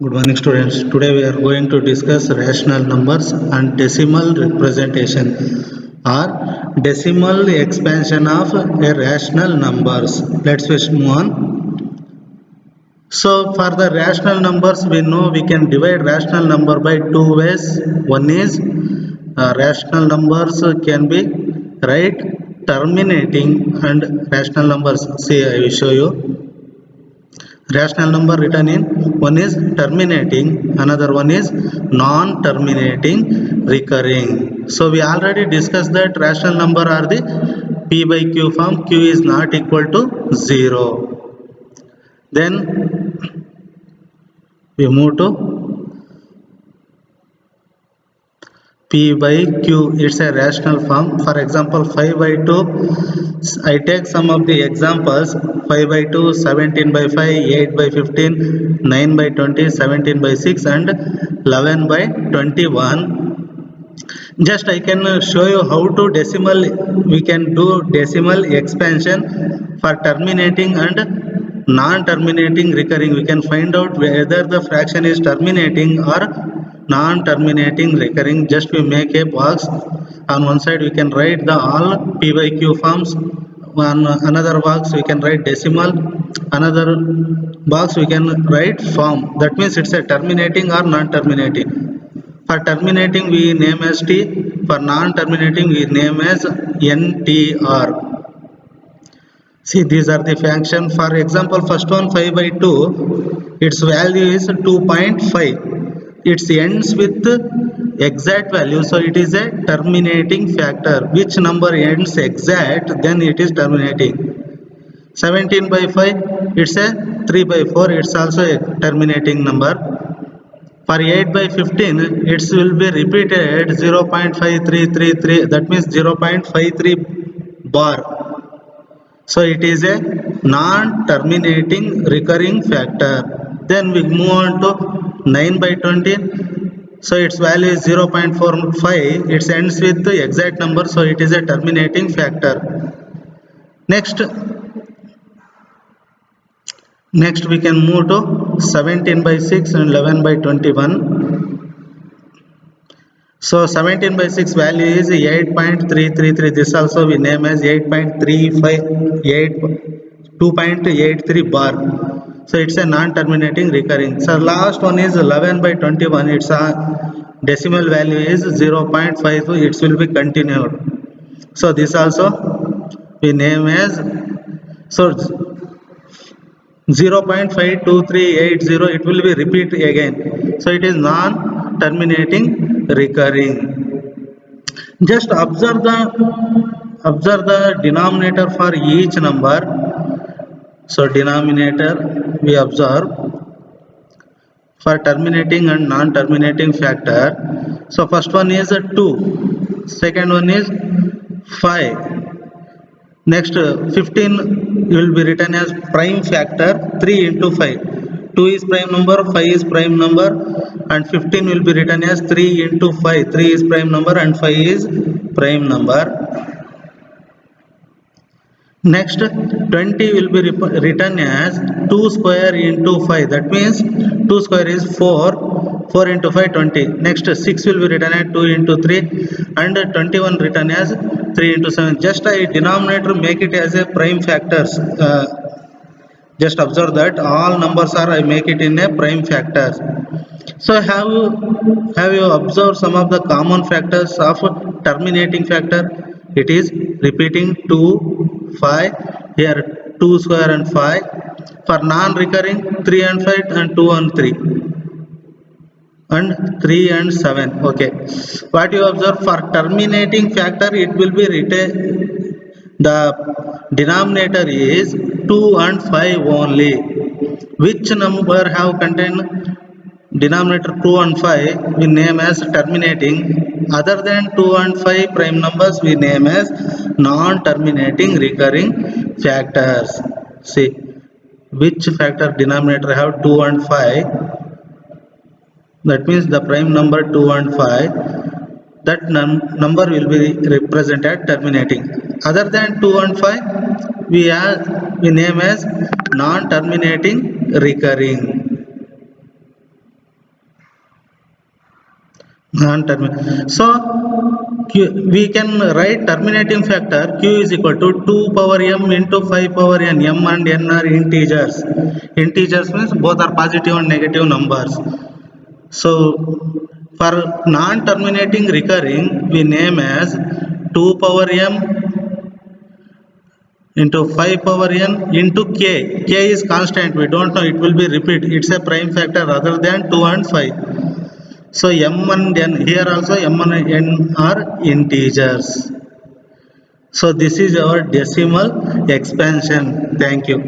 Good morning, students. Today we are going to discuss rational numbers and decimal representation or decimal expansion of a rational numbers. Let's first move on. So for the rational numbers, we know we can divide rational number by two ways. One is rational numbers can be right terminating and rational numbers. See, I will show you. Rational number written in one is terminating, another one is non-terminating recurring. So we already discussed that rational number are the p by q form. Q is not equal to 0. Then we move to p by q. It's a rational form. For example, 5 by 2. I take some of the examples. 5 by 2, 17 by 5, 8 by 15, 9 by 20, 17 by 6 and 11 by 21. Just I can show you how to decimal. We can do decimal expansion for terminating and non-terminating recurring. We can find out whether the fraction is terminating or non-terminating recurring. Just we make a box. On one side we can write the all p by q forms. On another box we can write decimal. Another box we can write form. That means it's a terminating or non-terminating. For terminating we name as t. For non-terminating we name as ntr. See, these are the function. For example, first one 5 by 2, its value is 2.5. It ends with exact value, so it is a terminating factor. Which number ends exact, then it is terminating. 17 by 5, it's a 3 by 4, it's also a terminating number. For 8 by 15, it will be repeated 0.5333, that means 0.53 bar. So it is a non-terminating recurring factor. Then we move on to 9 by 20. So its value is 0.45. It ends with the exact number, so it is a terminating factor. Next we can move to 17 by 6 and 11 by 21. So 17 by 6 value is 8.333. This also we name as 2.83 bar. So it's a non-terminating recurring. So last one is 11 by 21. Its decimal value is 0.52. It will be continued. So this also we name as 0.52380. It will be repeat again. So it is non-terminating recurring. Just observe the denominator for each number. So denominator we observe for terminating and non-terminating factor. So first one is 2, second one is 5. Next 15 will be written as prime factor 3 into 5. 2 is prime number, 5 is prime number, and 15 will be written as 3 into 5. 3 is prime number and 5 is prime number. Next 20 will be written as 2 square into 5. That means 2 square is 4. 4 into 5 20. Next 6 will be written as 2 into 3 and 21 written as 3 into 7. Just I denominator make it as a prime factors. Just observe that all numbers are I make it in a prime factors. So have you observed some of the common factors of terminating factor? It is repeating 2, 5, here 2 square and 5. For non-recurring 3 and 5 and 2 and 3 and 3 and 7. Okay, what you observe for terminating factor, it will be written the denominator is 2 and 5 only. Which number have contained denominator 2 and 5 we name as terminating. Other than 2 and 5 prime numbers we name as non-terminating recurring factors. See which factor denominator have 2 and 5. That means the prime number 2 and 5, that number will be represented terminating. Other than 2 and 5 we name as non-terminating recurring. non-terminating. So we can write terminating factor q is equal to 2 power m into 5 power n. M and n are integers. Integers means both are positive and negative numbers. So for non-terminating recurring, we name as 2 power m into 5 power n into k. K is constant, we don't know, it will be repeat. It's a prime factor other than 2 and 5. So m and n, here also m and n are integers. So this is our decimal expansion. Thank you.